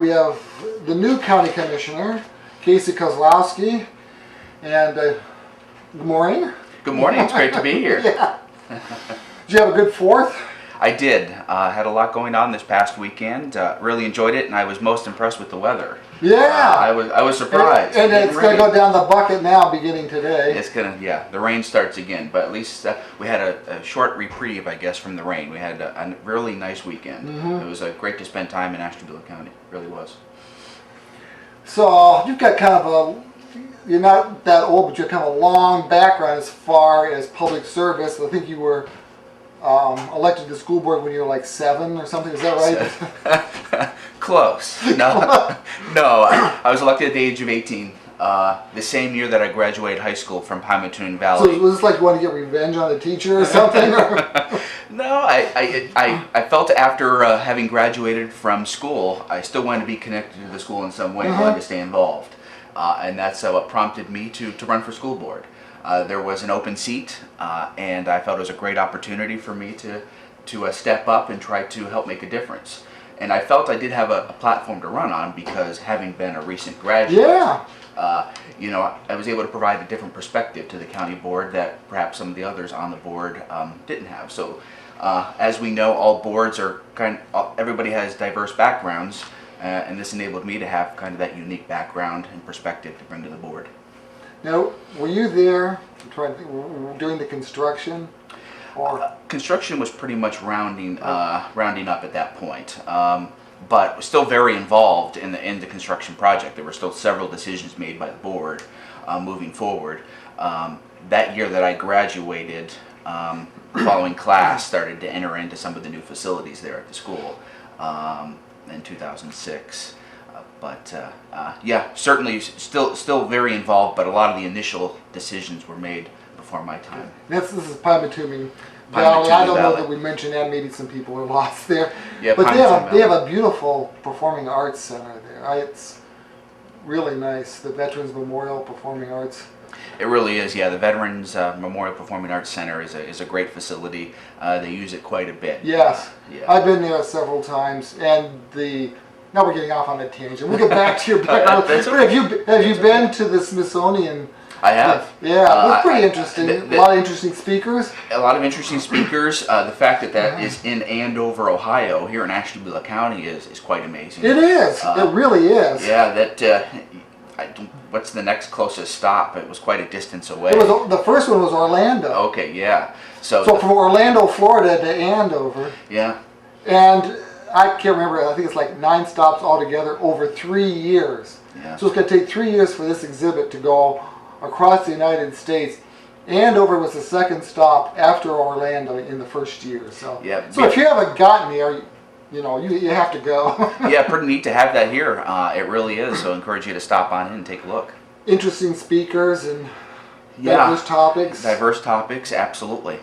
We have the new county commissioner, Casey Kozlowski, and good morning. Good morning. It's great to be here. Yeah. Did you have a good 4th? I did. Had a lot going on this past weekend. Really enjoyed it, and I was most impressed with the weather. Yeah. I was surprised. And it's going to go down the bucket now, beginning today. It's gonna, yeah. The rain starts again, but at least we had a short reprieve, I guess, from the rain. We had a really nice weekend. It was great to spend time in Ashtabula County. It really was. So you've got kind of you're not that old, but you have kind of a long background as far as public service. I think you were elected to the school board when you were like 7 or something. Is that right? Close. No, no. I was elected at the age of 18. The same year that I graduated high school from Pymatuning Valley. So was this like you want to get revenge on the teacher or something? No, I felt after having graduated from school, I still wanted to be connected to the school in some way, wanted to stay involved. And that's what prompted me to run for school board. There was an open seat, and I felt it was a great opportunity for me to step up and try to help make a difference. And I felt I did have a platform to run on because having been a recent graduate, you know, I was able to provide a different perspective to the county board that perhaps some of the others on the board didn't have. So as we know, all boards are everybody has diverse backgrounds, and this enabled me to have kind of that unique background and perspective to bring to the board. Now, were you there during the construction? Or? Construction was pretty much rounding up at that point, but still very involved in the construction project. There were still several decisions made by the board moving forward. That year that I graduated, following class, started to enter into some of the new facilities there at the school in 2006. Yeah, certainly still very involved, but a lot of the initial decisions were made before my time. This is Pymatuning Valley. I don't know that we mentioned that. Maybe some people are lost there. Yeah, but they have a beautiful performing arts center there. It's really nice. The Veterans Memorial Performing Arts. It really is. Yeah, the Veterans Memorial Performing Arts Center is a great facility. They use it quite a bit. Yes, yeah. I've been there several times, and now we're getting off on a tangent. We'll get back to your background. Have you been to the Smithsonian? I have. Yeah, it's pretty interesting. A lot of interesting speakers. A lot of interesting speakers. The fact that is in Andover, Ohio, here in Ashtabula County, is quite amazing. It is. It really is. Yeah. What's the next closest stop? It was quite a distance away. The first one was Orlando. Okay, yeah. So from Orlando, Florida to Andover. Yeah. And I can't remember. I think it's like 9 stops altogether over 3 years. Yeah. So it's going to take 3 years for this exhibit to go across the United States. Andover was the second stop after Orlando in the first year. So, yeah. So if you haven't gotten there, you have to go. Yeah, pretty neat to have that here. It really is. So I encourage you to stop on in and take a look. Interesting speakers and diverse topics. Diverse topics, absolutely.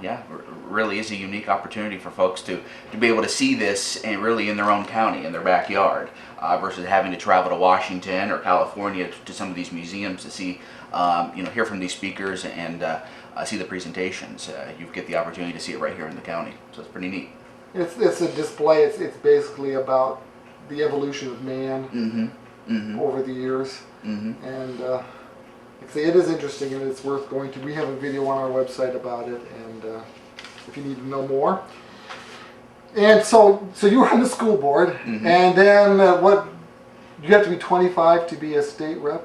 Yeah, really is a unique opportunity for folks to be able to see this and really in their own county, in their backyard, versus having to travel to Washington or California to some of these museums to see, hear from these speakers and see the presentations. You get the opportunity to see it right here in the county, so it's pretty neat. It's a display. It's basically about the evolution of man over the years, and it is interesting and it's worth going to. We have a video on our website about it, and if you need to know more. And so you were on the school board, and then you have to be 25 to be a state rep?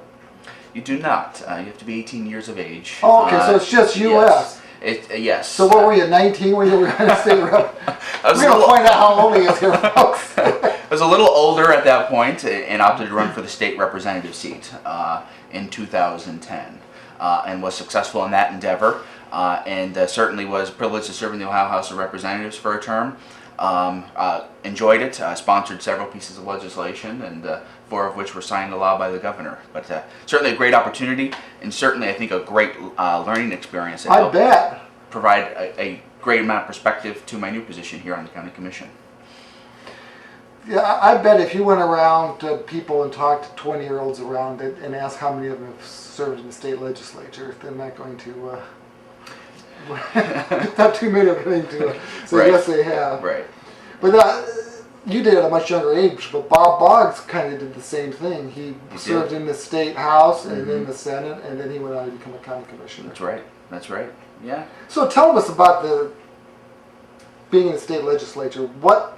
You do not. You have to be 18 years of age. Oh, okay, so it's just U.S. Yes. So what were you, 19 when you were on a state rep? We're going to find out how old he is here, folks. I was a little older at that point and opted to run for the state representative seat in 2010 and was successful in that endeavor and certainly was privileged to serve in the Ohio House of Representatives for a term. Enjoyed it, sponsored several pieces of legislation, and 4 of which were signed into law by the governor. But certainly a great opportunity, and certainly I think a great learning experience that helped provide a great amount of perspective to my new position here on the county commission. Yeah, I bet if you went around to people and talked to 20-year-olds around and asked how many of them have served in the state legislature, they're not going to not too many are going to say yes they have. Right. But you did at a much younger age, but Bob Boggs kind of did the same thing. He served in the state house and in the Senate, and then he went on to become a county commissioner. That's right. That's right. Yeah. So tell us about being in the state legislature. What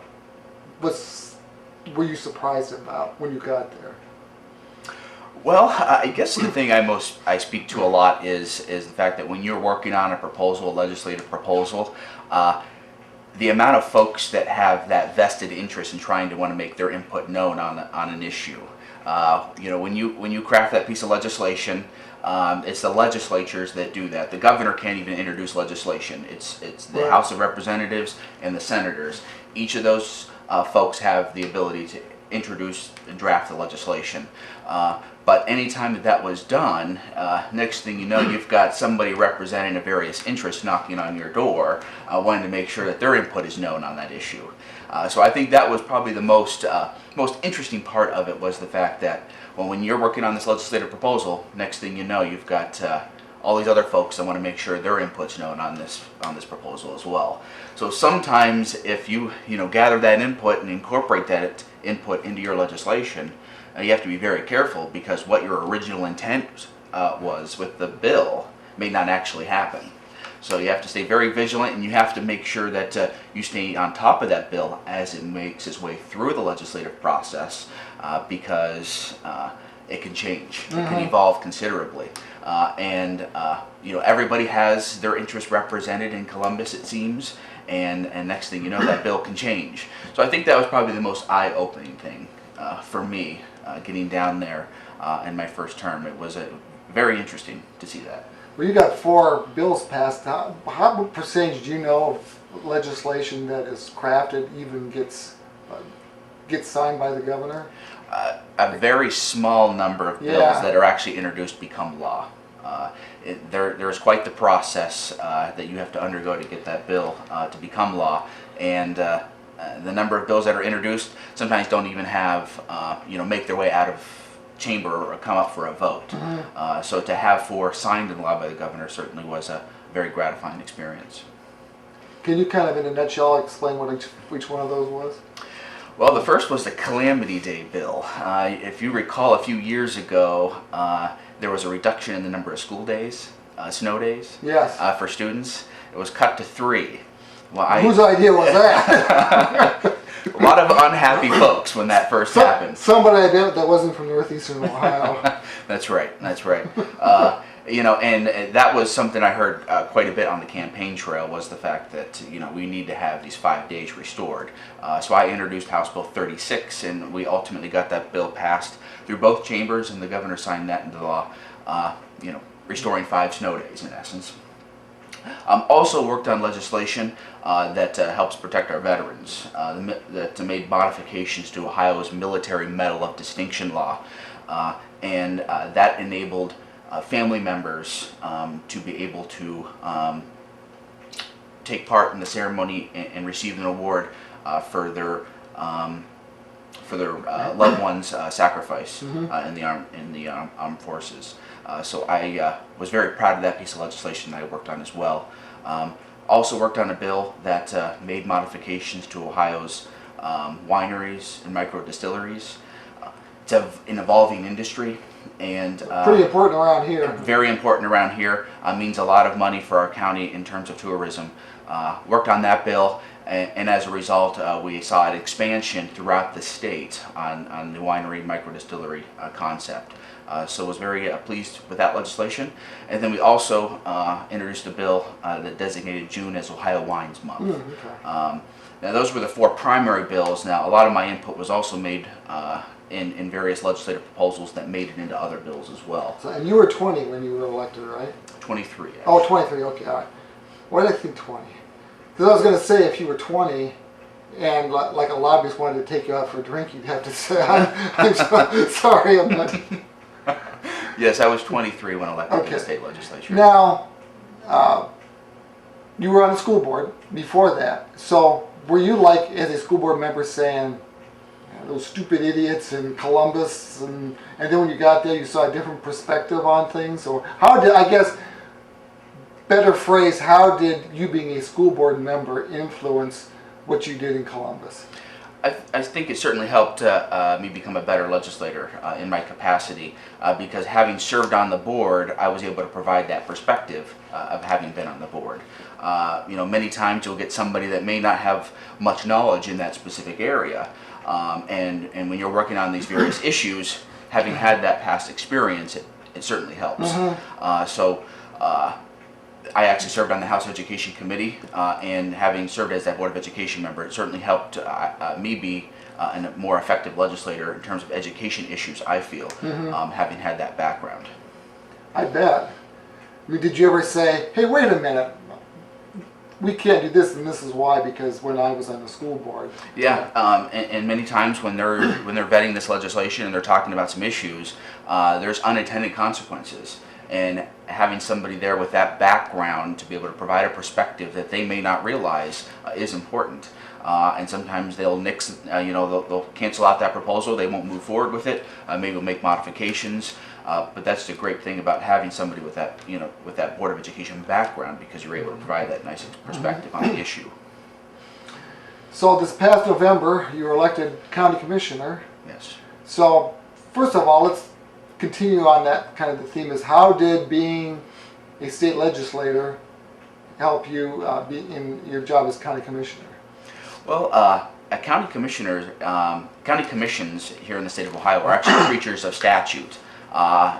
were you surprised about when you got there? Well, I guess the thing I speak to a lot is the fact that when you're working on a proposal, a legislative proposal, the amount of folks that have that vested interest in trying to want to make their input known on an issue. When you craft that piece of legislation, it's the legislatures that do that. The governor can't even introduce legislation. It's the House of Representatives and the senators. Each of those folks have the ability to introduce and draft the legislation. But anytime that was done, next thing you know, you've got somebody representing a various interest knocking on your door, wanting to make sure that their input is known on that issue. So I think that was probably the most interesting part of it, was the fact that when you're working on this legislative proposal, next thing you know, you've got all these other folks that want to make sure their input's known on this proposal as well. So sometimes if you gather that input and incorporate that input into your legislation, you have to be very careful, because what your original intent was with the bill may not actually happen. So you have to stay very vigilant, and you have to make sure that you stay on top of that bill as it makes its way through the legislative process, because it can change. It can evolve considerably. Everybody has their interests represented in Columbus, it seems, and next thing you know, that bill can change. So I think that was probably the most eye-opening thing for me, getting down there in my first term. It was very interesting to see that. Well, you got 4 bills passed. What percentage do you know of legislation that is crafted even gets signed by the governor? A very small number of bills that are actually introduced become law. There's quite the process that you have to undergo to get that bill to become law, and the number of bills that are introduced sometimes don't even have make their way out of chamber or come up for a vote. So to have 4 signed into law by the governor certainly was a very gratifying experience. Can you kind of in a nutshell explain what each one of those was? Well, the first was the Calamity Day bill. If you recall, a few years ago, there was a reduction in the number of school days, snow days, for students. It was cut to 3. Well, whose idea was that? A lot of unhappy folks when that first happened. Somebody I bet that wasn't from northeastern Ohio. That's right. And that was something I heard quite a bit on the campaign trail, was the fact that we need to have these 5 days restored. So I introduced House Bill 36, and we ultimately got that bill passed through both chambers, and the governor signed that into law. Restoring 5 snow days in essence. Also worked on legislation that helps protect our veterans, that made modifications to Ohio's Military Medal of Distinction law, and that enabled family members to be able to take part in the ceremony and receive an award for their loved ones' sacrifice in the armed forces. So I was very proud of that piece of legislation that I worked on as well. Also worked on a bill that made modifications to Ohio's wineries and micro distilleries. It's an evolving industry, and pretty important around here. Very important around here. Means a lot of money for our county in terms of tourism. Worked on that bill, and as a result, we saw an expansion throughout the state on the winery micro distillery concept. So was very pleased with that legislation. And then we also introduced a bill that designated June as Ohio Wines Month. Okay. Now those were the 4 primary bills. Now a lot of my input was also made in various legislative proposals that made it into other bills as well. So, and you were 20 when you were elected, right? 23. Actually. Oh, 23, okay, all right. Why did I think 20? Because I was going to say if you were 20 and like a lobbyist wanted to take you out for a drink, you'd have to say, I'm sorry, I'm not... Yes, I was 23 when elected to the state legislature. Now, you were on the school board before that. So were you like, as a school board member, saying, those stupid idiots in Columbus, and then when you got there you saw a different perspective on things? Or how did, I guess, better phrase, how did you being a school board member influence what you did in Columbus? I think it certainly helped me become a better legislator in my capacity because having served on the board, I was able to provide that perspective of having been on the board. Many times you'll get somebody that may not have much knowledge in that specific area, and when you're working on these various issues, having had that past experience, it certainly helps. I actually served on the House Education Committee, and having served as that Board of Education member, it certainly helped me be a more effective legislator in terms of education issues, I feel, having had that background. I bet. I mean, did you ever say, hey, wait a minute, we can't do this and this is why, because when I was on the school board? Yeah, and many times when they're vetting this legislation and they're talking about some issues, there's unintended consequences. And having somebody there with that background to be able to provide a perspective that they may not realize is important. And sometimes they'll nix, they'll cancel out that proposal. They won't move forward with it. Maybe we'll make modifications. But that's the great thing about having somebody with that, with that Board of Education background, because you're able to provide that nice perspective on the issue. So this past November, you were elected county commissioner. Yes. So first of all, let's continue on that kind of the theme is how did being a state legislator help you be in your job as county commissioner? Well, a county commissions here in the state of Ohio are actually creatures of statute,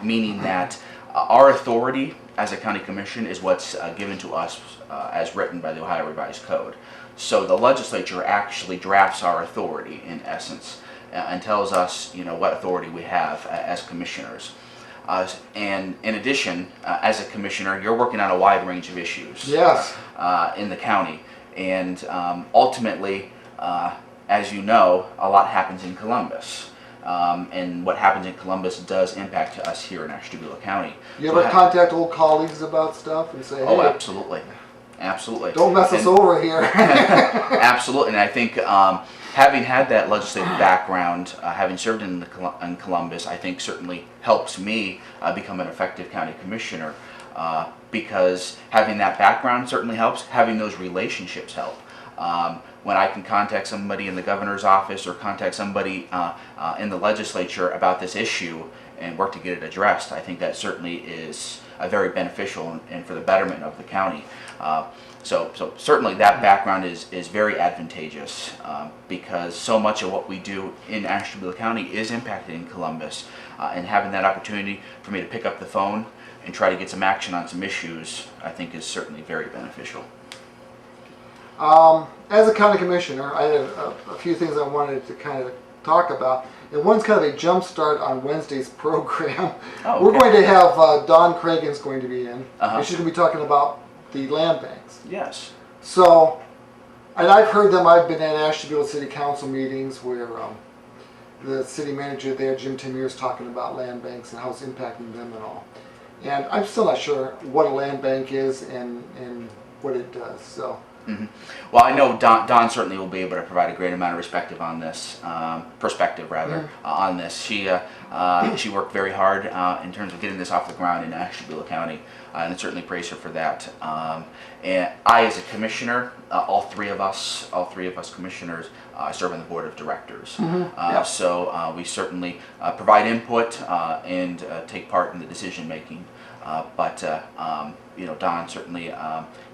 meaning that our authority as a county commission is what's given to us as written by the Ohio Revised Code. So the legislature actually drafts our authority in essence. And tells us, what authority we have as commissioners. And in addition, as a commissioner, you're working on a wide range of issues. Yes. In the county. And ultimately, as you know, a lot happens in Columbus. And what happens in Columbus does impact us here in Ashtabula County. You ever contact old colleagues about stuff and say, hey, oh, absolutely. Absolutely. Don't mess us over here. Absolutely. And I think having had that legislative background, having served in Columbus, I think certainly helps me become an effective county commissioner because having that background certainly helps. Having those relationships help. When I can contact somebody in the governor's office or contact somebody in the legislature about this issue and work to get it addressed, I think that certainly is very beneficial and for the betterment of the county. So certainly that background is very advantageous because so much of what we do in Ashtabula County is impacted in Columbus, and having that opportunity for me to pick up the phone and try to get some action on some issues, I think is certainly very beneficial. As a county commissioner, I had a few things I wanted to kind of talk about. And one's kind of a jump start on Wednesday's program. Oh, okay. We're going to have Dawn Cragen's going to be in, and she's going to be talking about the land banks. Yes. So, and I've heard them. I've been at Ashtabula City Council meetings where the city manager there, Jim Tamir, is talking about land banks and how it's impacting them and all. And I'm still not sure what a land bank is and what it does. So. Mm-hmm. Well, I know Dawn certainly will be able to provide a great amount of perspective on this. On this. She worked very hard in terms of getting this off the ground in Ashtabula County, and I certainly praise her for that. And I, as a commissioner, all three of us commissioners serve on the board of directors. So we certainly provide input and take part in the decision making. But Dawn certainly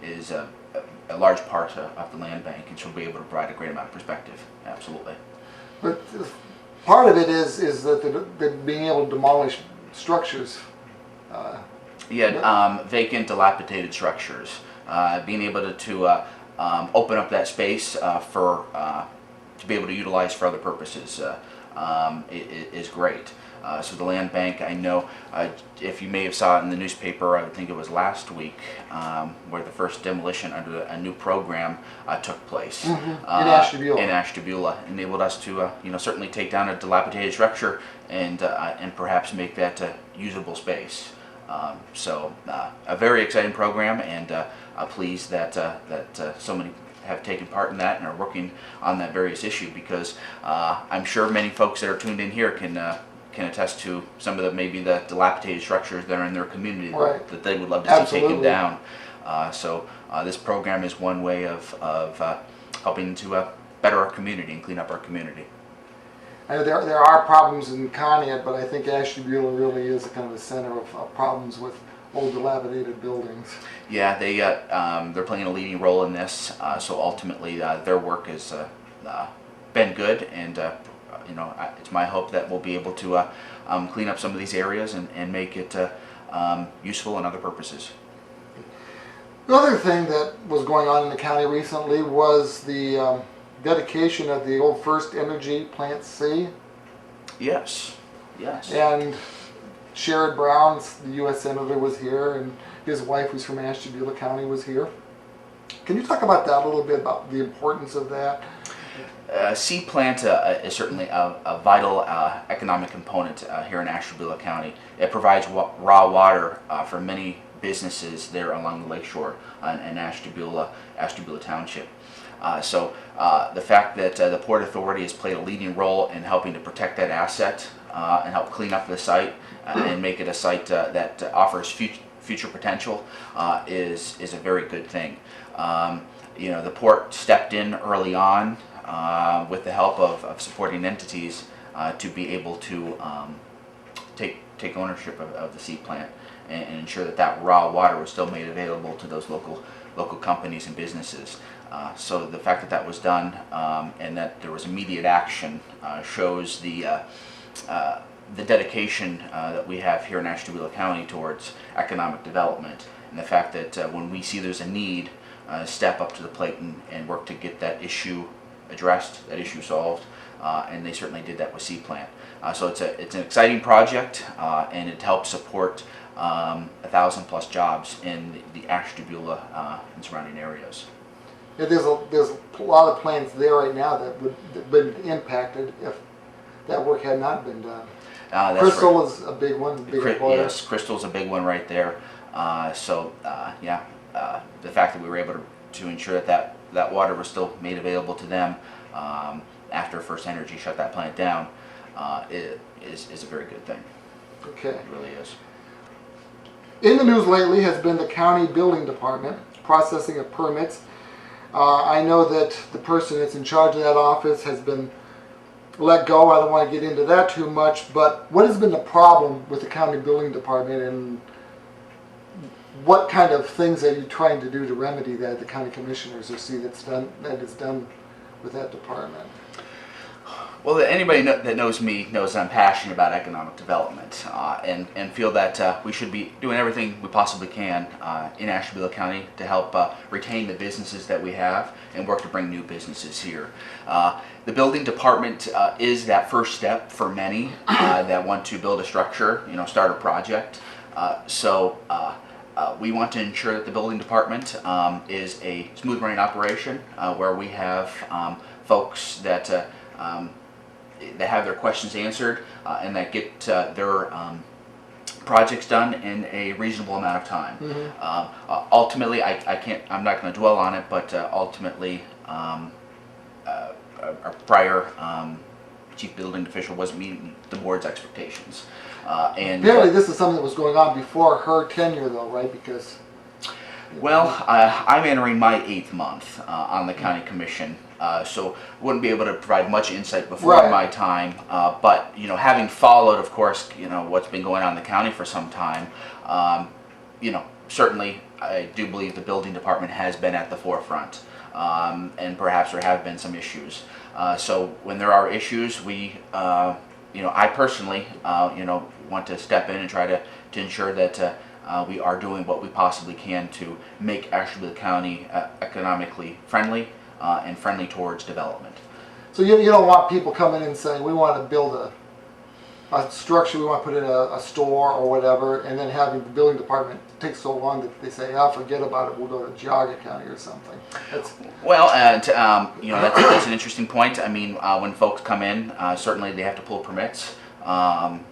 is a large part of the land bank, and she'll be able to provide a great amount of perspective. Absolutely. But part of it is that the being able to demolish structures. Vacant, dilapidated structures. Being able to open up that space to be able to utilize for other purposes is great. So the land bank, I know, if you may have saw it in the newspaper, I think it was last week, where the first demolition under a new program took place. In Ashtabula. In Ashtabula, enabled us to, certainly take down a dilapidated structure and perhaps make that usable space. So a very exciting program, and pleased that so many have taken part in that and are working on that various issue, because I'm sure many folks that are tuned in here can attest to some of the dilapidated structures that are in their community that they would love to see taken down. So this program is one way of helping to better our community and clean up our community. I know there are problems in Conneaut, but I think Ashtabula really is kind of the center of problems with old dilapidated buildings. Yeah, they're playing a leading role in this. So ultimately, their work has been good, and it's my hope that we'll be able to clean up some of these areas and make it useful in other purposes. The other thing that was going on in the county recently was the dedication of the old First Energy Plant C. Yes, yes. And Sherrod Brown, the U.S. Senator, was here, and his wife, who's from Ashtabula County, was here. Can you talk about that a little bit, about the importance of that? C plant is certainly a vital economic component here in Ashtabula County. It provides raw water for many businesses there along the lakeshore in Ashtabula Township. So the fact that the Port Authority has played a leading role in helping to protect that asset and help clean up the site and make it a site that offers future potential is a very good thing. The port stepped in early on with the help of supporting entities to be able to take ownership of the C plant and ensure that raw water was still made available to those local companies and businesses. So the fact that was done and that there was immediate action shows the dedication that we have here in Ashtabula County towards economic development, and the fact that when we see there's a need, step up to the plate and work to get that issue addressed, that issue solved, and they certainly did that with C plant. So it's an exciting project, and it helps support 1,000+ jobs in the Ashtabula and surrounding areas. Yeah, there's a lot of plants there right now that would have been impacted if that work had not been done. Crystal right. is a big one, big employer. Yes, Crystal's a big one right there. The fact that we were able to ensure that water was still made available to them after First Energy shut that plant down is a very good thing. Okay. It really is. In the news lately has been the county building department processing of permits. I know that the person that's in charge of that office has been let go. I don't want to get into that too much, but what has been the problem with the county building department, and what kind of things are you trying to do to remedy that, the county commissioners, or see that is done with that department? Well, anybody that knows me knows I'm passionate about economic development and feel that we should be doing everything we possibly can in Ashtabula County to help retain the businesses that we have and work to bring new businesses here. The building department is that first step for many that want to build a structure, start a project. We want to ensure that the building department is a smooth running operation where we have folks that have their questions answered and that get their projects done in a reasonable amount of time. Mm-hmm. Ultimately, I'm not going to dwell on it, but ultimately, our prior chief building official wasn't meeting the board's expectations. Apparently, this is something that was going on before her tenure, though, right? Because. Well, I'm entering my 8th month on the county commission, so wouldn't be able to provide much insight before my time. But having followed, of course, what's been going on in the county for some time, certainly I do believe the building department has been at the forefront, and perhaps there have been some issues. So when there are issues, I personally, want to step in and try to ensure that. We are doing what we possibly can to make Ashtabula County economically friendly and friendly towards development. So you don't want people coming in and saying, we want to build a structure, we want to put in a store or whatever, and then having the building department take so long that they say, forget about it, we'll go to Geauga County or something. That's an interesting point. I mean, when folks come in, certainly they have to pull permits.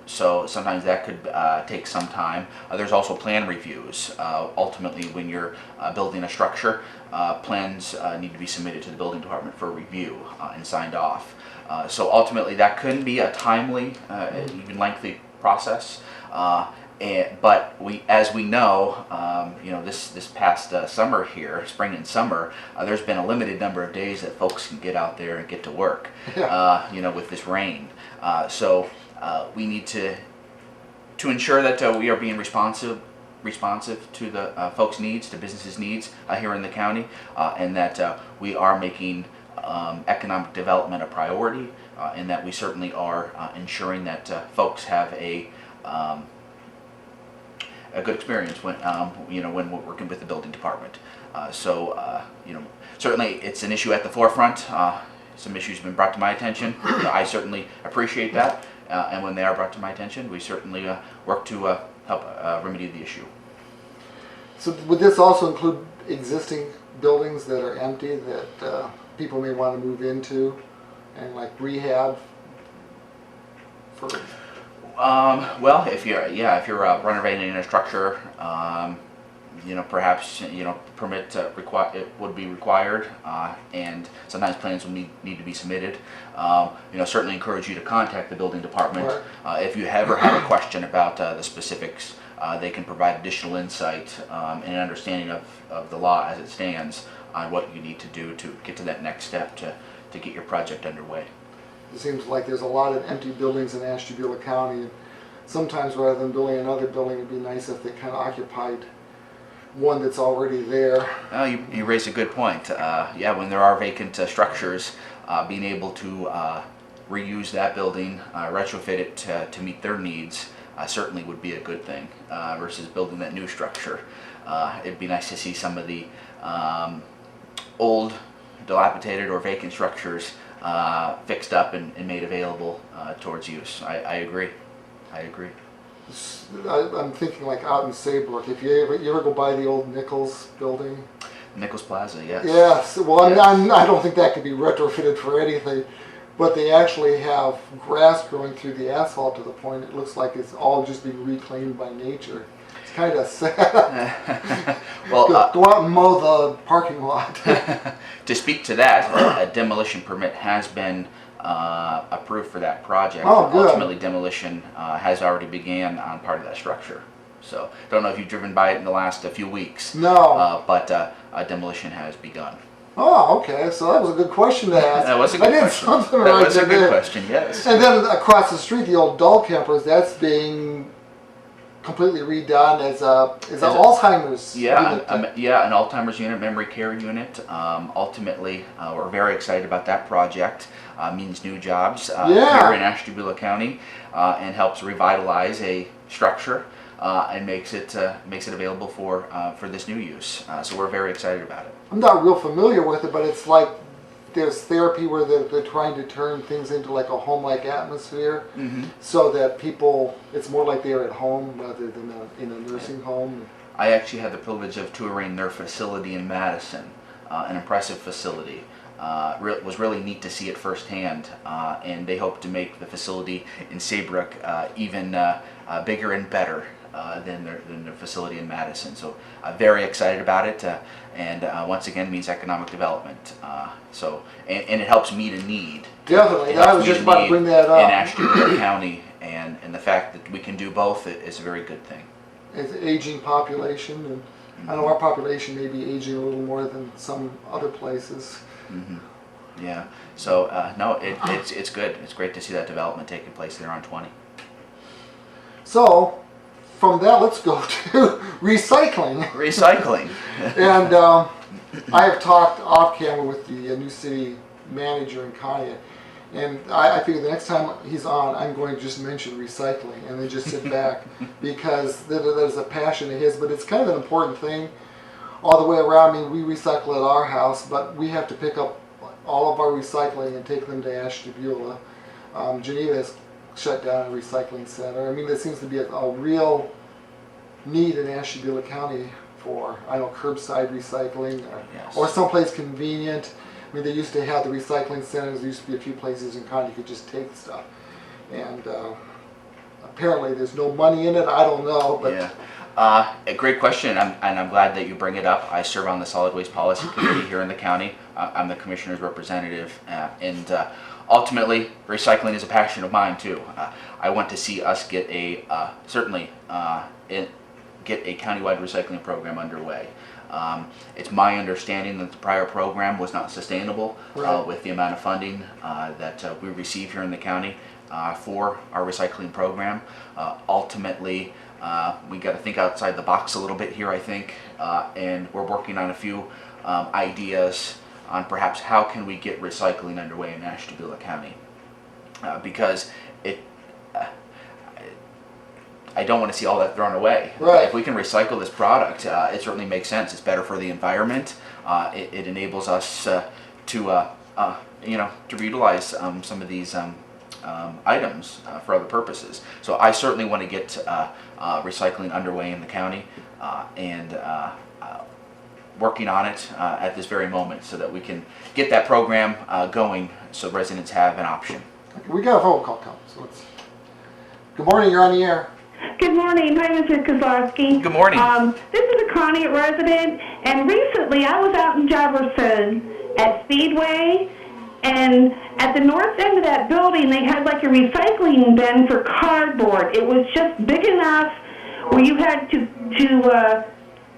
So sometimes that could take some time. There's also plan reviews. Ultimately, when you're building a structure, plans need to be submitted to the building department for review and signed off. So ultimately, that could be a timely, even lengthy process. But as we know, this past summer here, spring and summer, there's been a limited number of days that folks can get out there and get to work. Yeah. With this rain, so we need to ensure that we are being responsive to the folks' needs, to businesses' needs here in the county, and that we are making economic development a priority, and that we certainly are ensuring that folks have a good experience when when we're working with the building department. Certainly it's an issue at the forefront. Some issues have been brought to my attention. I certainly appreciate that, and when they are brought to my attention, we certainly work to help remedy the issue. So would this also include existing buildings that are empty that people may want to move into and like rehab for? Well, if you're renovating a structure, perhaps permit it would be required, and sometimes plans will need to be submitted. Certainly encourage you to contact the building department. Right. If you ever have a question about the specifics, they can provide additional insight and understanding of the law as it stands on what you need to do to get to that next step to get your project underway. It seems like there's a lot of empty buildings in Ashtabula County. Sometimes rather than building another building, it'd be nice if they kind of occupied one that's already there. Oh, you raise a good point. When there are vacant structures, being able to reuse that building, retrofit it to meet their needs, certainly would be a good thing versus building that new structure. It'd be nice to see some of the old, dilapidated or vacant structures fixed up and made available towards use. I agree. I'm thinking like out in Saybrook. If you ever go by the old Nichols building. Nichols Plaza, yes. Yes. Well, yes. I don't think that could be retrofitted for anything, but they actually have grass growing through the asphalt to the point it looks like it's all just being reclaimed by nature. It's kind of sad. Well, go out and mow the parking lot. To speak to that, a demolition permit has been approved for that project. Oh, good. Ultimately, demolition has already began on part of that structure. So, don't know if you've driven by it in the last few weeks. No. But demolition has begun. Oh, okay. So that was a good question to ask. That was a good question. That was a good question, yes. And then across the street, the old Dull Campers, that's being completely redone as an Alzheimer's unit. An Alzheimer's unit, memory care unit. Ultimately, we're very excited about that project. Means new jobs here in Ashtabula County, and helps revitalize a structure and makes it available for this new use. So we're very excited about it. I'm not real familiar with it, but it's like there's therapy where they're trying to turn things into like a home-like atmosphere, so that people, it's more like they're at home rather than in a nursing home. I actually had the privilege of touring their facility in Madison, an impressive facility. It was really neat to see it firsthand, and they hope to make the facility in Saybrook even bigger and better than their facility in Madison. So very excited about it, and once again means economic development. And it helps meet a need. Definitely, I was just about to bring that up. In Ashtabula County, and the fact that we can do both is a very good thing. It's an aging population, and I know our population may be aging a little more than some other places. Yeah. So no, it's good. It's great to see that development taking place there on 20. So from that, let's go to recycling. Recycling. And I have talked off camera with the new city manager in Conneaut, and I figure the next time he's on, I'm going to just mention recycling and then just sit back, because there's a passion of his, but it's kind of an important thing all the way around. I mean, we recycle at our house, but we have to pick up all of our recycling and take them to Ashtabula. Geneva has shut down a recycling center. I mean, there seems to be a real need in Ashtabula County for, curbside recycling or someplace convenient. I mean, they used to have the recycling centers. There used to be a few places in Conneaut you could just take stuff. And apparently there's no money in it. I don't know. But yeah. A great question, and I'm glad that you bring it up. I serve on the Solid Waste Policy Committee here in the county. I'm the commissioner's representative, and ultimately, recycling is a passion of mine too. I want to see us get a get a countywide recycling program underway. It's my understanding that the prior program was not sustainable Right. with the amount of funding that we receive here in the county for our recycling program. Ultimately, we got to think outside the box a little bit here, I think, and we're working on a few ideas on perhaps how can we get recycling underway in Ashtabula County, because I don't want to see all that thrown away. Right. If we can recycle this product, it certainly makes sense. It's better for the environment. It enables us to utilize some of these items for other purposes. So I certainly want to get recycling underway in the county and working on it at this very moment so that we can get that program going so residents have an option. Okay, we got a phone call coming. So good morning. You're on the air. Good morning. Hi, Mr. Kozlowski. Good morning. This is a Conneaut resident, and recently I was out in Jefferson at Speedway, and at the north end of that building they had like a recycling bin for cardboard. It was just big enough where you had to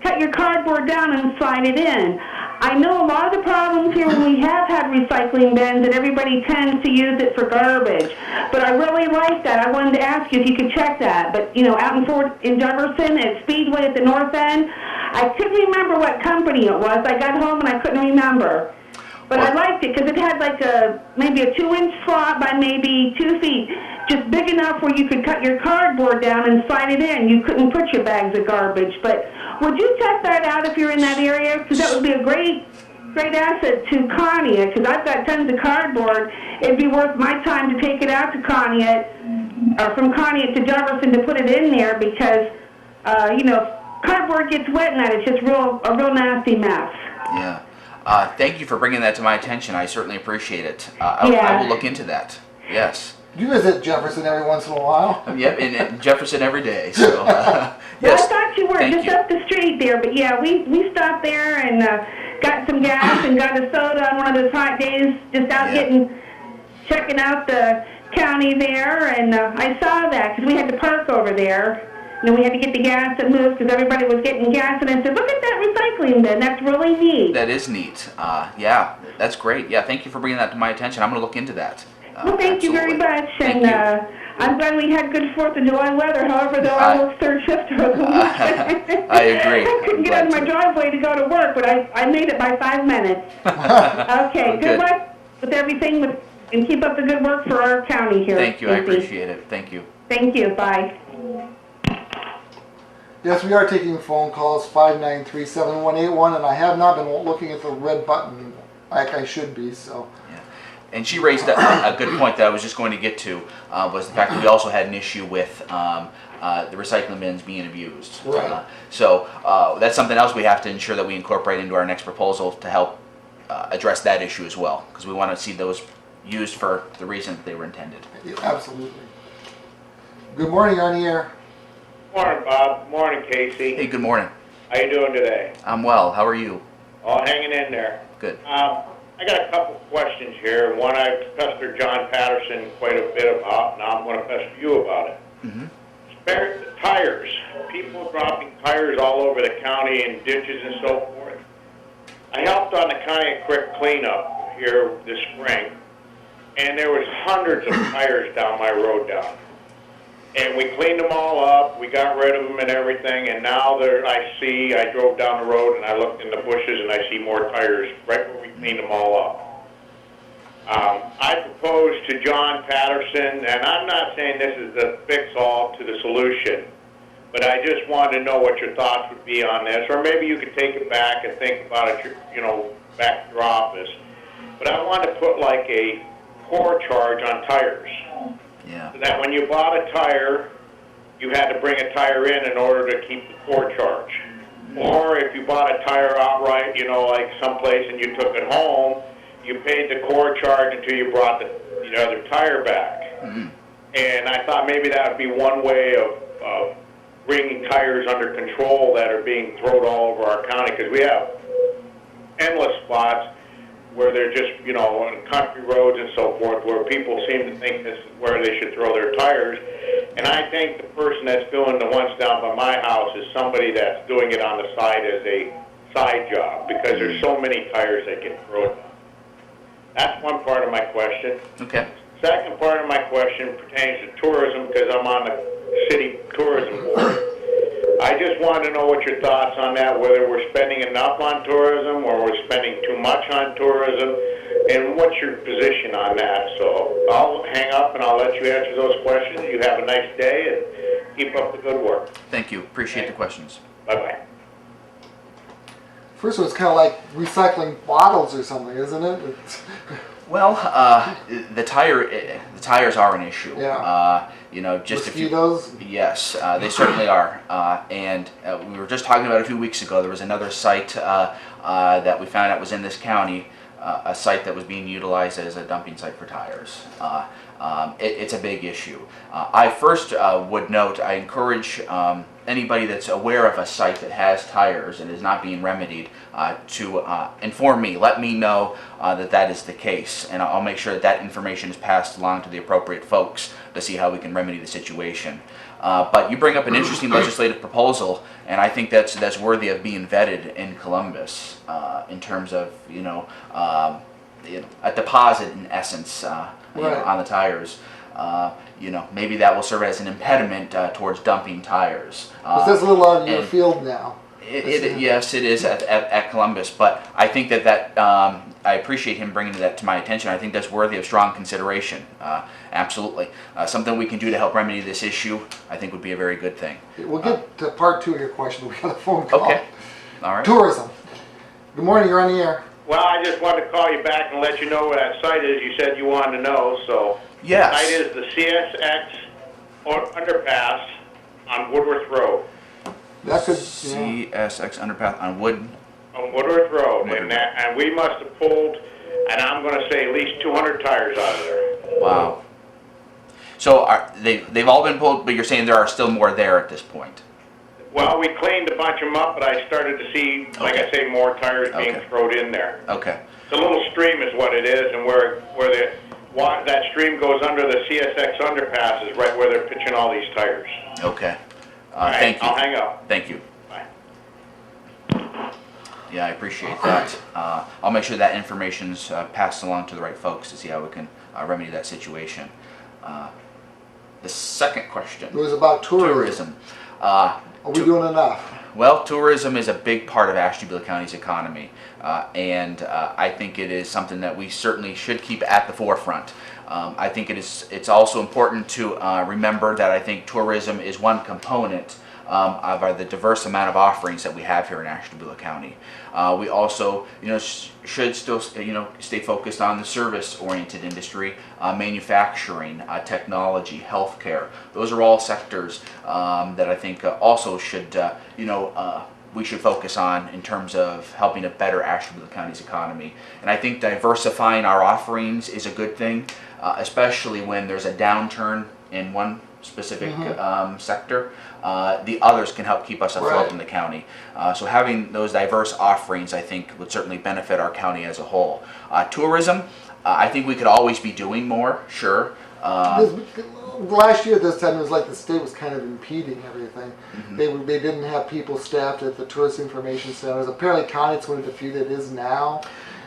cut your cardboard down and slide it in. I know a lot of the problems here when we have had recycling bins and everybody tends to use it for garbage. But I really like that. I wanted to ask you if you could check that. But, you know, out in Jefferson at Speedway at the north end, I couldn't remember what company it was. I got home and I couldn't remember. But I liked it because it had like maybe a 2-inch slot by maybe 2 feet, just big enough where you could cut your cardboard down and slide it in. You couldn't put your bags of garbage. But would you check that out if you're in that area? Because that would be a great asset to Conneaut, because I've got tons of cardboard. It'd be worth my time to take it out to Conneaut, or from Conneaut to Jefferson to put it in there because, cardboard gets wet in that. It's just a real nasty mess. Yeah. Thank you for bringing that to my attention. I certainly appreciate it. I will look into that. Yes. You visit Jefferson every once in a while. Yep, in Jefferson every day. So, Well, yes. I thought you were just up the street there, but yeah, we stopped there and got some gas and got a soda on one of those hot days, just out checking out the county there, and I saw that because we had to park over there. And then we had to get the gas and move because everybody was getting gas, and I said, look at that recycling bin. That's really neat. That is neat. Yeah, that's great. Yeah, thank you for bringing that to my attention. I'm going to look into that. Well, thank you very much, Thank and you. I'm glad we had good 4th of July weather, however, though I worked third shift over the weekend. I agree. I couldn't get out of my driveway to go to work, but I made it by 5 minutes. Okay, good luck with everything, and keep up the good work for our county here. Thank you, I appreciate it. Thank you. Thank you, bye. Yes, we are taking phone calls, 593-7181, and I have not been looking at the red button like I should be, so. Yeah. And she raised a good point that I was just going to get to, was the fact that we also had an issue with the recycling bins being abused. Right. So that's something else we have to ensure that we incorporate into our next proposal to help address that issue as well, because we want to see those used for the reason that they were intended. Yeah, absolutely. Good morning, you're on the air. Morning, Bob. Morning, Casey. Hey, good morning. How you doing today? I'm well. How are you? All hanging in there. Good. I got a couple questions here. One I've pestered John Patterson quite a bit about. Now I'm going to pester you about it. Mm-hmm. Spare tires. People dropping tires all over the county in ditches and so forth. I helped on the Conneaut Creek cleanup here this spring, and there was hundreds of tires down my road down. And we cleaned them all up, we got rid of them and everything, and now I drove down the road and I looked in the bushes and I see more tires right where we cleaned them all up. I proposed to John Patterson, and I'm not saying this is the fix-all to the solution, but I just wanted to know what your thoughts would be on this, or maybe you could take it back and think about it, back to your office. But I wanted to put like a core charge on tires. Yeah. So that when you bought a tire, you had to bring a tire in order to keep the core charge. Or if you bought a tire outright, like someplace and you took it home, you paid the core charge until you brought the other tire back. Mm-hmm. And I thought maybe that would be one way of bringing tires under control that are being thrown all over our county, because we have endless spots where they're just, you know, on country roads and so forth, where people seem to think this is where they should throw their tires. And I think the person that's doing the ones down by my house is somebody that's doing it on the side as a side job, because there's so many tires that get thrown down. That's one part of my question. Okay. Second part of my question pertains to tourism, because I'm on the city tourism board. I just wanted to know what your thoughts on that, whether we're spending enough on tourism or we're spending too much on tourism, and what's your position on that? So I'll hang up and I'll let you answer those questions. You have a nice day and keep up the good work. Thank you. Appreciate the questions. Bye-bye. First one, it's kind of like recycling bottles or something, isn't it? Well, the tires are an issue. Yeah. You know, just mosquitoes? Yes, they certainly are. And we were just talking about a few weeks ago, there was another site that we found out was in this county, a site that was being utilized as a dumping site for tires. It's a big issue. I first would note, I encourage anybody that's aware of a site that has tires and is not being remedied to inform me. Let me know that that is the case, and I'll make sure that that information is passed along to the appropriate folks to see how we can remedy the situation. But you bring up an interesting legislative proposal, and I think that's worthy of being vetted in Columbus in terms of a deposit in essence Right. on the tires. Maybe that will serve as an impediment towards dumping tires. That's a little out of your field now. Yes, it is at Columbus, but I think that I appreciate him bringing that to my attention. I think that's worthy of strong consideration. Absolutely. Something we can do to help remedy this issue, I think would be a very good thing. We'll get to part two of your question. We got a phone call. Okay. All right. Tourism. Good morning, you're on the air. Well, I just wanted to call you back and let you know where that site is. You said you wanted to know, so Yes. the site is the CSX underpass on Woodworth Road. That could, CSX underpass on Wood. On Woodworth Road, Woodworth. and we must have pulled, and I'm going to say at least 200 tires out of there. Wow. So they've all been pulled, but you're saying there are still more there at this point. Well, we cleaned a bunch of them up, but I started to see, like I say, more tires being Okay. thrown in there. Okay. It's a little stream is what it is, and where that stream goes under the CSX underpass is right where they're pitching all these tires. Okay. All right, Thank you. I'll hang up. Thank you. Bye. Yeah, I appreciate that. I'll make sure that information's passed along to the right folks to see how we can remedy that situation. The second question. it was about tourism. Are we doing enough? Well, tourism is a big part of Ashtabula County's economy, and I think it is something that we certainly should keep at the forefront. I think it's also important to remember that I think tourism is one component of the diverse amount of offerings that we have here in Ashtabula County. We also, should still, stay focused on the service-oriented industry, manufacturing, technology, healthcare. Those are all sectors that I think also should, we should focus on in terms of helping to better Ashtabula County's economy. And I think diversifying our offerings is a good thing, especially when there's a downturn in one specific sector. The others can help keep us afloat Right. in the county. So having those diverse offerings, I think, would certainly benefit our county as a whole. Tourism, I think we could always be doing more, sure. Last year this time it was like the state was kind of impeding everything. They didn't have people staffed at the tourist information centers. Apparently Connett's one of the few that is now.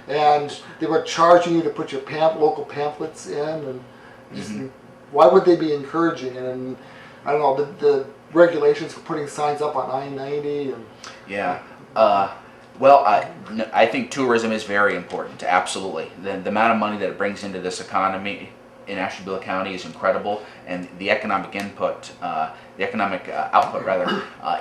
And they were charging you to put your local pamphlets in. And just, why would they be encouraging it? And I don't know, the regulations for putting signs up on I-90 and Yeah. Well, I think tourism is very important, absolutely. The amount of money that it brings into this economy in Ashtabula County is incredible, and the economic output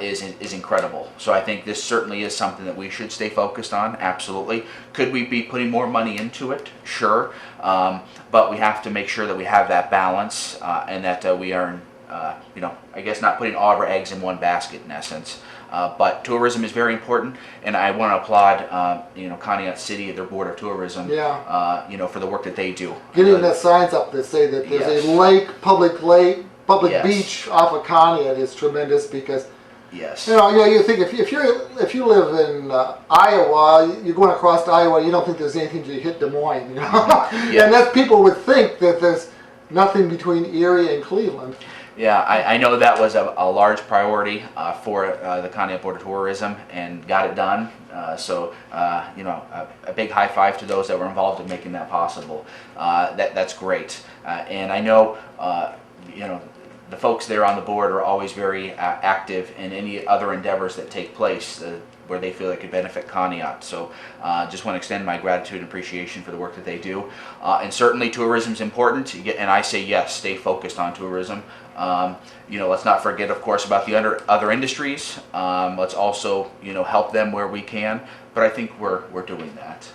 is incredible. So I think this certainly is something that we should stay focused on, absolutely. Could we be putting more money into it? Sure. But we have to make sure that we have that balance and that we are, I guess not putting all of our eggs in one basket in essence. But tourism is very important, and I want to applaud, Conneaut City, their Board of Tourism, for the work that they do. getting the signs up that say that there's Yes. a public Yes. beach off of Conneaut is tremendous because Yes. You think if you live in Iowa, you're going across to Iowa, you don't think there's anything to hit Des Moines, you know? Yeah. And that people would think that there's nothing between Erie and Cleveland. Yeah, I know that was a large priority for the County Board of Tourism, and got it done. A big high five to those that were involved in making that possible. That's great. And I know, the folks there on the board are always very active in any other endeavors that take place where they feel they could benefit Conneaut. So just want to extend my gratitude and appreciation for the work that they do. And certainly tourism is important, and I say yes, stay focused on tourism. Let's not forget, of course, about the other industries. Let's also, help them where we can. But I think we're doing that.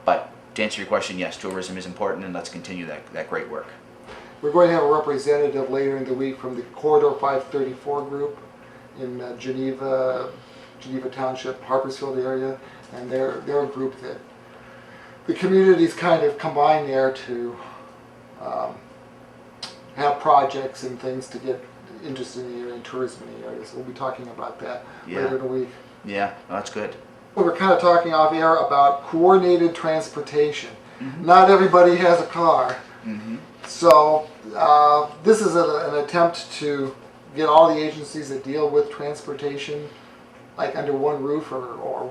But to answer your question, yes, tourism is important, and let's continue that great work. We're going to have a representative later in the week from the Corridor 534 group in Geneva Township, Harpersfield area, and they're a group that the communities kind of combine there to have projects and things to get interested in the area and tourism in the area. So we'll be talking about that later in the week. Yeah, that's good. We're kind of talking off air about coordinated transportation. Mm-hmm. Not everybody has a car. Mm-hmm. So this is an attempt to get all the agencies that deal with transportation like under one roof or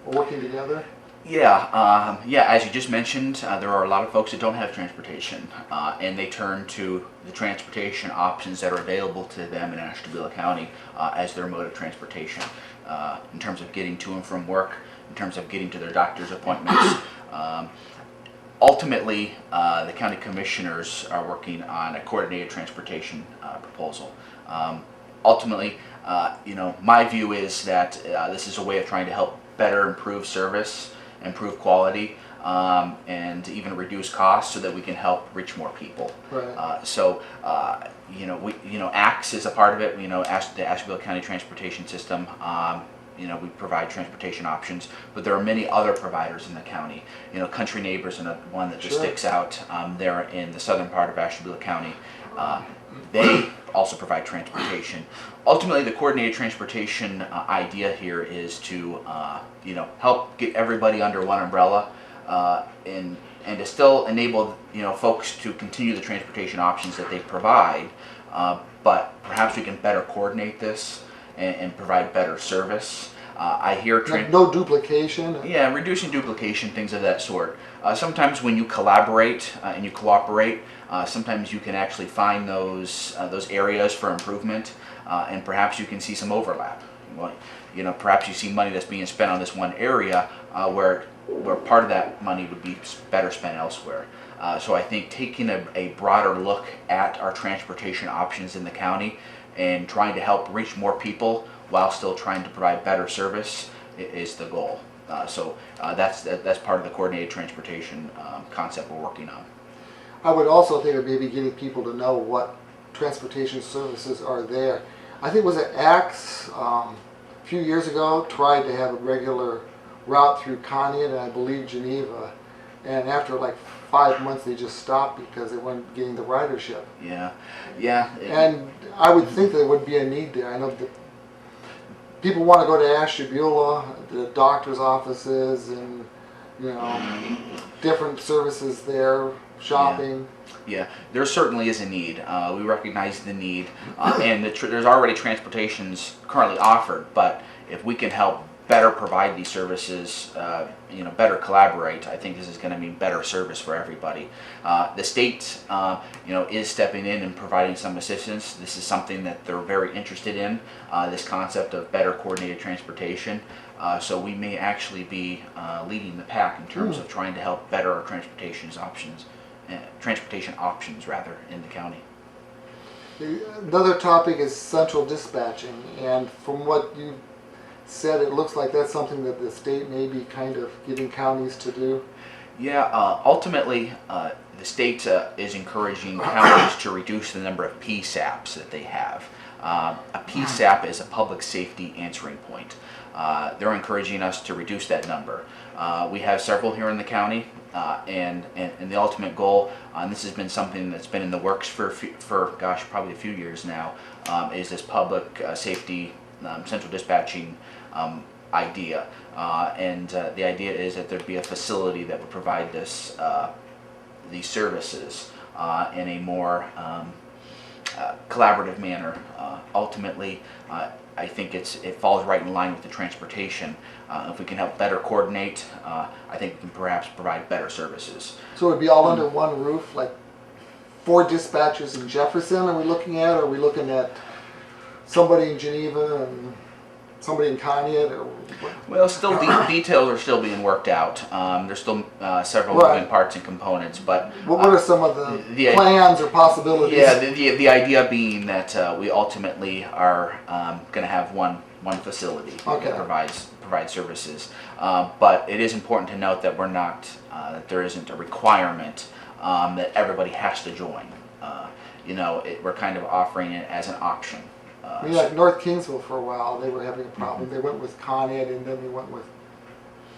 working together. Yeah, as you just mentioned, there are a lot of folks that don't have transportation, and they turn to the transportation options that are available to them in Ashtabula County as their mode of transportation, in terms of getting to and from work, in terms of getting to their doctor's appointments. Ultimately, the county commissioners are working on a coordinated transportation proposal. Ultimately, my view is that this is a way of trying to help better improve service, improve quality, and even reduce costs so that we can help reach more people. Right. ACTS is a part of it. The Ashtabula County Transportation System. We provide transportation options, but there are many other providers in the county. Country Neighbors is one that just sticks out. They're in the southern part of Ashtabula County. They also provide transportation. Ultimately, the coordinated transportation idea here is to, help get everybody under one umbrella, and to still enable, folks to continue the transportation options that they provide, but perhaps we can better coordinate this and provide better service. I hear no duplication. Yeah, reducing duplication, things of that sort. Sometimes when you collaborate and you cooperate, sometimes you can actually find those areas for improvement, and perhaps you can see some overlap. Perhaps you see money that's being spent on this one area where part of that money would be better spent elsewhere. So I think taking a broader look at our transportation options in the county and trying to help reach more people while still trying to provide better service is the goal. That's part of the coordinated transportation concept we're working on. I would also think of maybe getting people to know what transportation services are there. I think was it ACTS a few years ago tried to have a regular route through Conneaut and I believe Geneva, and after like 5 months they just stopped because they weren't getting the ridership. Yeah. And I would think there would be a need there. I know that people want to go to Ashtabula, the doctor's offices, and different services there, shopping. Yeah, there certainly is a need. We recognize the need, and there's already transportations currently offered. But if we can help better provide these services, better collaborate, I think this is going to mean better service for everybody. The state, is stepping in and providing some assistance. This is something that they're very interested in, this concept of better coordinated transportation. So we may actually be leading the pack in terms of trying to help better our transportation options in the county. Another topic is central dispatching, and from what you said, it looks like that's something that the state may be kind of getting counties to do. Yeah, ultimately, the state is encouraging counties to reduce the number of PSAPs that they have. A PSAP is a public safety answering point. they're encouraging us to reduce that number. We have several here in the county, and the ultimate goal, and this has been something that's been in the works for gosh, probably a few years now, is this public safety central dispatching idea. And the idea is that there'd be a facility that would provide these services in a more collaborative manner. Ultimately, I think it falls right in line with the transportation. If we can help better coordinate, I think we can perhaps provide better services. So it would be all under one roof, like 4 dispatchers in Jefferson are we looking at? Or are we looking at somebody in Geneva and somebody in Conneaut? Or what? Well, still details are still being worked out. There's still several Right. moving parts and components, but What are some of the plans or possibilities? yeah, the idea being that we ultimately are going to have one facility Okay. that provides services. But it is important to note that that there isn't a requirement that everybody has to join. We're kind of offering it as an option. I mean, like North Kingsville for a while, they were having a problem. They went with Conneaut and then they went with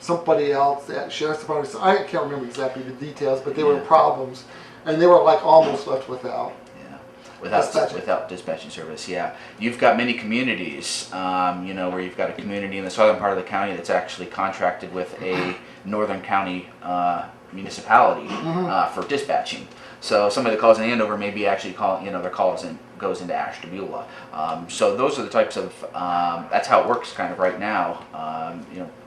somebody else at Sheriff's Department. So I can't remember exactly the details, but there were problems. And they were like almost left without. Without dispatching service, yeah. You've got many communities, where you've got a community in the southern part of the county that's actually contracted with a northern county municipality for dispatching. So somebody that calls in Andover may be actually calling, their call goes into Ashtabula. So those are the types of, that's how it works kind of right now.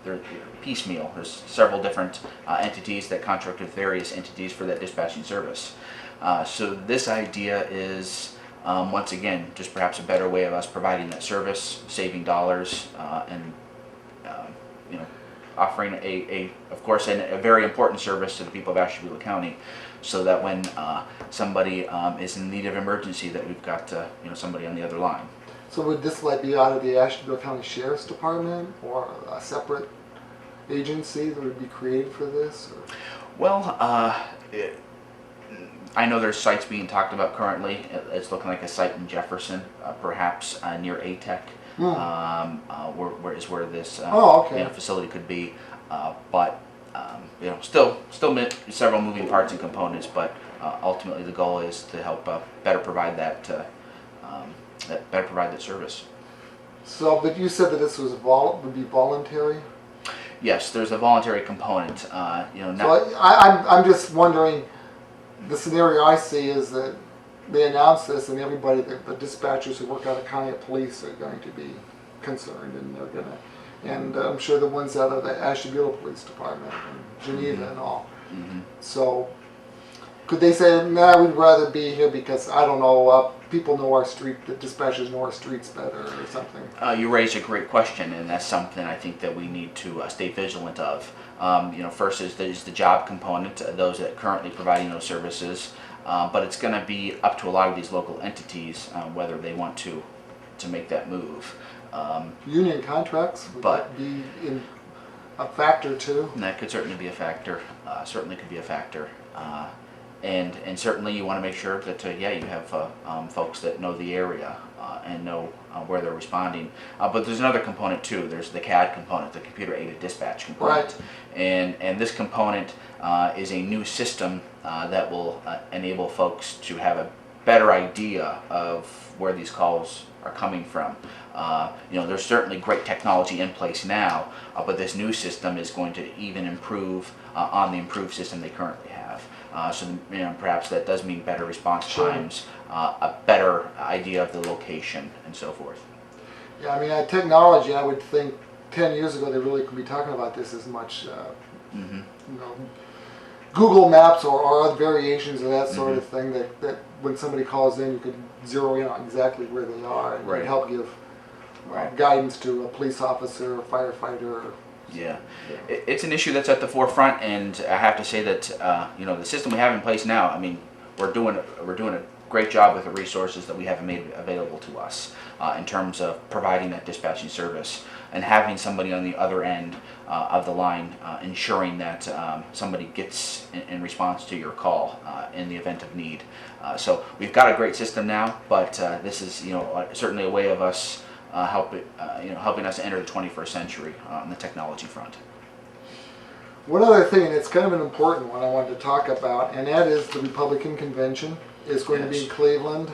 They're piecemeal. There's several different entities that contract with various entities for that dispatching service. So this idea is, once again, just perhaps a better way of us providing that service, saving dollars, and offering of course, a very important service to the people of Ashtabula County, so that when somebody is in need of emergency, that we've got somebody on the other line. So would this like be out of the Ashtabula County Sheriff's Department or a separate agency that would be created for this? Or? Well, I know there's sites being talked about currently. It's looking like a site in Jefferson, perhaps near ATEC, where this facility could be. But still several moving parts and components. But ultimately, the goal is to help better provide that service. So, but you said that this was would be voluntary. Yes, there's a voluntary component. So I'm just wondering. The scenario I see is that they announce this, and everybody, the dispatchers who work out of Conneaut Police are going to be concerned, and they're going to, and I'm sure the ones out of the Ashtabula Police Department and Geneva and all. Mm-hmm. So, could they say, "Nah, we'd rather be here because I don't know, people know our street, the dispatchers know our streets better," or something? You raise a great question, and that's something I think that we need to stay vigilant of. First is the job component, those that are currently providing those services, but it's going to be up to a lot of these local entities whether they want to make that move. Union contracts, would that be a factor too? And that could certainly be a factor. And certainly you want to make sure that you have folks that know the area and know where they're responding. But there's another component too. There's the CAD component, the computer aided dispatch component. Right. And this component is a new system that will enable folks to have a better idea of where these calls are coming from. There's certainly great technology in place now, but this new system is going to even improve on the improved system they currently have. So perhaps that does mean better response times, a better idea of the location, and so forth. Yeah, I mean, technology, I would think 10 years ago they really could be talking about this as much, Google Maps or other variations of that sort of thing, that when somebody calls in, you could zero in on exactly where they are and help give guidance to a police officer, a firefighter. Yeah, it's an issue that's at the forefront, and I have to say that the system we have in place now. I mean, we're doing a great job with the resources that we have made available to us in terms of providing that dispatching service and having somebody on the other end of the line ensuring that somebody gets in response to your call in the event of need. So we've got a great system now, but this is certainly a way of us helping us enter the 21st century on the technology front. One other thing, and it's kind of an important one I wanted to talk about, and that is the Republican convention is going to be in Cleveland.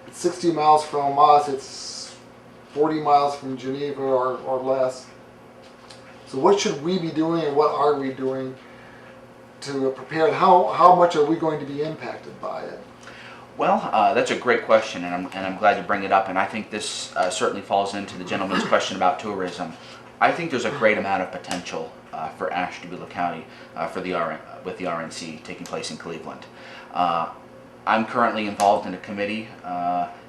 It's 60 miles from us. It's 40 miles from Geneva or less. So what should we be doing, and what are we doing to prepare? And how much are we going to be impacted by it? Well, that's a great question, and I'm glad to bring it up. And I think this certainly falls into the gentleman's question about tourism. I think there's a great amount of potential for Ashtabula County with the RNC taking place in Cleveland. I'm currently involved in a committee,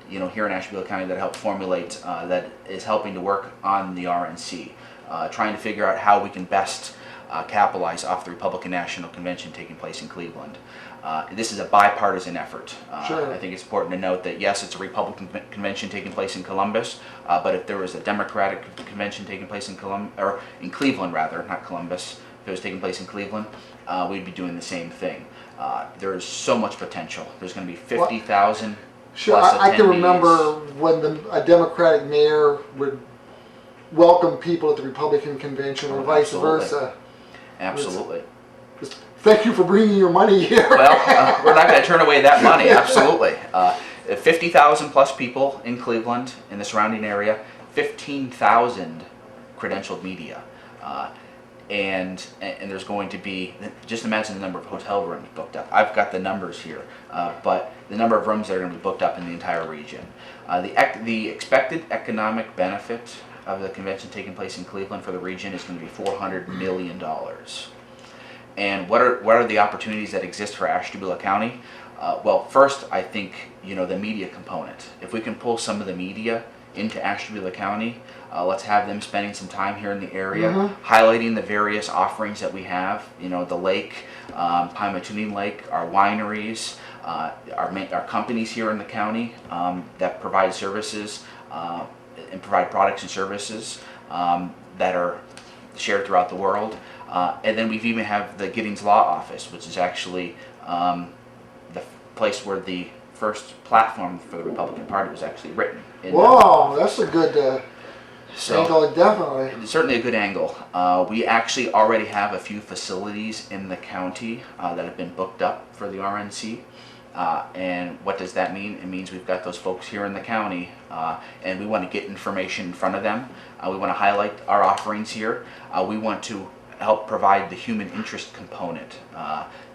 here in Ashtabula County that helped formulate, that is helping to work on the RNC, trying to figure out how we can best capitalize off the Republican National Convention taking place in Cleveland. This is a bipartisan effort. Sure. I think it's important to note that yes, it's a Republican convention taking place in Columbus, but if there was a Democratic convention taking place in Cleveland rather, not Columbus, if it was taking place in Cleveland, we'd be doing the same thing. There is so much potential. There's going to be 50,000 Sure, plus attendees. I can remember when a Democratic mayor would welcome people at the Republican convention, or vice versa. Absolutely. Just thank you for bringing your money here. Well, we're not going to turn away that money. Absolutely. 50,000 plus people in Cleveland, in the surrounding area, 15,000 credentialed media. And there's going to be, just imagine the number of hotel rooms booked up. I've got the numbers here, but the number of rooms that are going to be booked up in the entire region. The expected economic benefit of the convention taking place in Cleveland for the region is going to be $400 million. And what are the opportunities that exist for Ashtabula County? Well, first, I think, the media component. If we can pull some of the media into Ashtabula County, let's have them spending some time here in the area, highlighting the various offerings that we have. The lake, Pymatuning Lake, our wineries, our companies here in the county that provide services and provide products and services that are shared throughout the world. And then we've even have the Giddings Law Office, which is actually the place where the first platform for the Republican Party was actually written. Whoa, that's a good angle, definitely. It's certainly a good angle. We actually already have a few facilities in the county that have been booked up for the RNC. And what does that mean? It means we've got those folks here in the county, and we want to get information in front of them. We want to highlight our offerings here. We want to help provide the human interest component,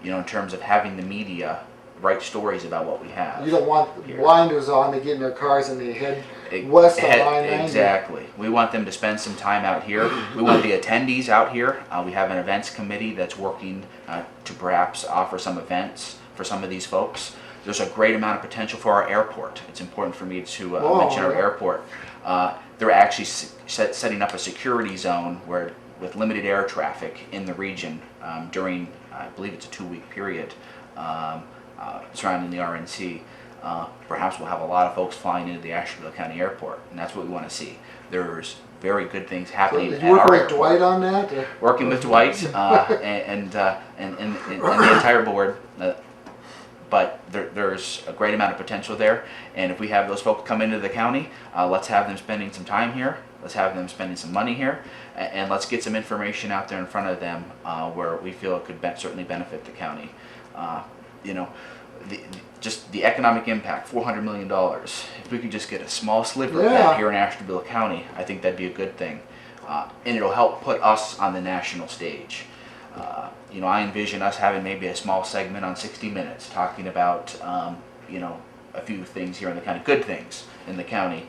in terms of having the media write stories about what we have. You don't want blinders on, they get in their cars and they head west of I-90. Exactly. We want them to spend some time out here. We want the attendees out here. We have an events committee that's working to perhaps offer some events for some of these folks. There's a great amount of potential for our airport. It's important for me to mention our airport. They're actually setting up a security zone with limited air traffic in the region during, I believe it's a 2-week period surrounding the RNC. Perhaps we'll have a lot of folks flying into the Ashtabula County Airport, and that's what we want to see. There's very good things happening at our airport. Working with Dwight on that? Working with Dwight and the entire board. But there's a great amount of potential there, and if we have those folks come into the county, let's have them spending some time here, let's have them spending some money here, and let's get some information out there in front of them where we feel it could certainly benefit the county. Just the economic impact, $400 million. If we could just get a small sliver of that here in Ashtabula County, I think that'd be a good thing, and it'll help put us on the national stage. I envision us having maybe a small segment on 60 Minutes talking about, a few things here in the county, good things in the county.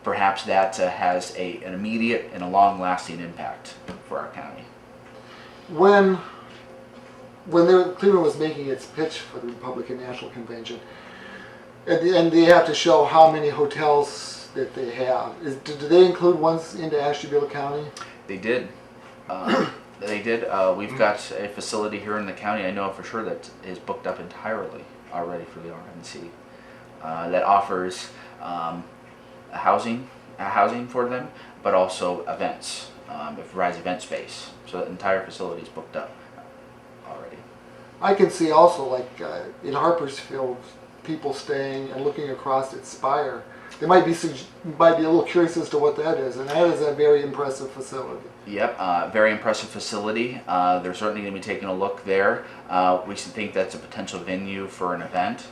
Perhaps that has an immediate and a long-lasting impact for our county. When Cleveland was making its pitch for the Republican National Convention, and they have to show how many hotels that they have. Do they include ones into Ashtabula County? They did. They did. We've got a facility here in the county, I know for sure, that is booked up entirely already for the RNC. That offers housing for them, but also events. It provides event space. So the entire facility is booked up already. I can see also, like in Harpersfield, people staying and looking across at Spire. they might be a little curious as to what that is, and that is a very impressive facility. Yep, very impressive facility. They're certainly going to be taking a look there. We think that's a potential venue for an event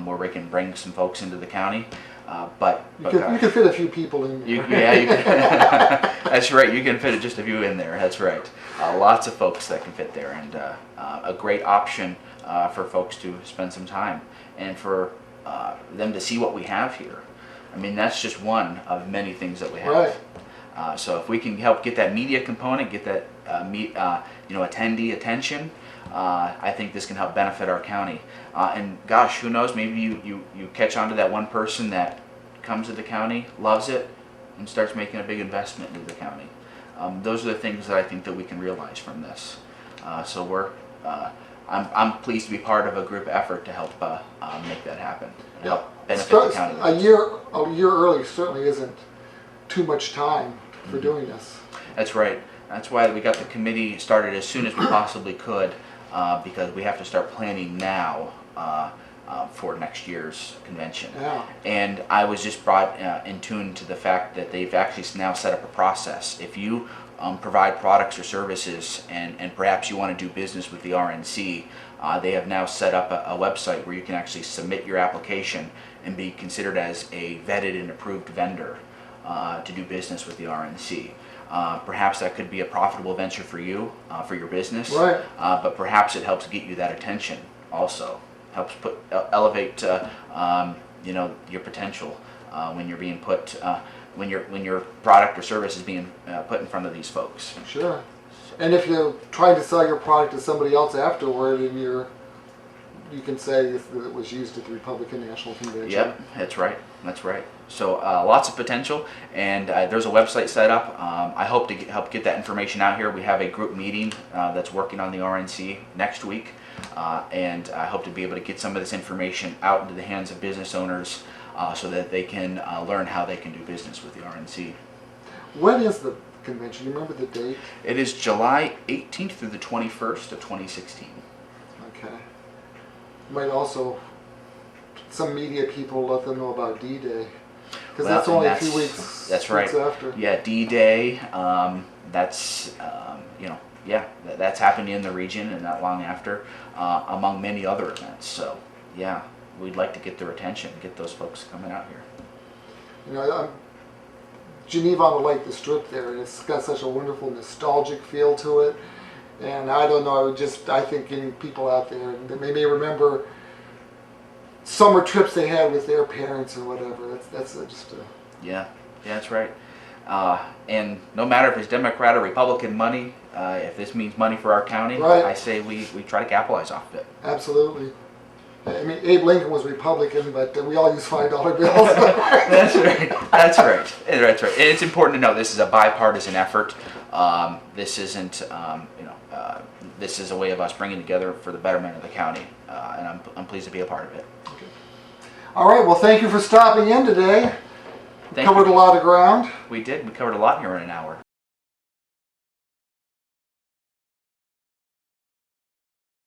where we can bring some folks into the county. You can fit a few people in there. You can. That's right. You can fit just a few in there. That's right. Lots of folks that can fit there, and a great option for folks to spend some time and for them to see what we have here. I mean, that's just one of many things that we have. Right. So if we can help get that media component, get that attendee attention, I think this can help benefit our county. And gosh, who knows? Maybe you catch on to that one person that comes to the county, loves it, and starts making a big investment into the county. Those are the things that I think that we can realize from this. So I'm pleased to be part of a group effort to help make that happen and help benefit the county. A year early certainly isn't too much time for doing this. That's right. That's why we got the committee started as soon as we possibly could, because we have to start planning now for next year's convention. Yeah. And I was just brought in tune to the fact that they've actually now set up a process. If you provide products or services and perhaps you want to do business with the RNC, they have now set up a website where you can actually submit your application and be considered as a vetted and approved vendor to do business with the RNC. Perhaps that could be a profitable venture for you, for your business. Right. But perhaps it helps get you that attention also. Helps elevate your potential when you're being put when your product or service is being put in front of these folks. Sure. And if you're trying to sell your product to somebody else afterward, and you can say that it was used at the Republican National Convention. Yep, that's right. That's right. So lots of potential, and there's a website set up. I hope to help get that information out here. We have a group meeting that's working on the RNC next week, and I hope to be able to get some of this information out into the hands of business owners so that they can learn how they can do business with the RNC. When is the convention? You remember the date? It is July 18th through the 21st of 2016. Okay. Might also, some media people let them know about D-Day. Because that's only a few weeks. That's right. Weeks after. Yeah, D-Day. That's that's happening in the region and not long after, among many other events. So yeah, we'd like to get their attention, get those folks coming out here. You know, Geneva on the Lake, the Strip there, and it's got such a wonderful nostalgic feel to it. And I don't know, I think getting people out there, and they may remember summer trips they had with their parents or whatever. That's just a... Yeah, that's right. And no matter if it's Democrat or Republican money, if this means money for our county, right. I say we try to capitalize off of it. Absolutely. I mean, Abe Lincoln was Republican, but we all use $5 bills. That's right. That's right. That's right. And it's important to know this is a bipartisan effort. This isn't, this is a way of us bringing together for the betterment of the county, and I'm pleased to be a part of it. Okay. All right. Well, thank you for stopping in today. Thank Covered you. a lot of ground. We did. We covered a lot here in an hour.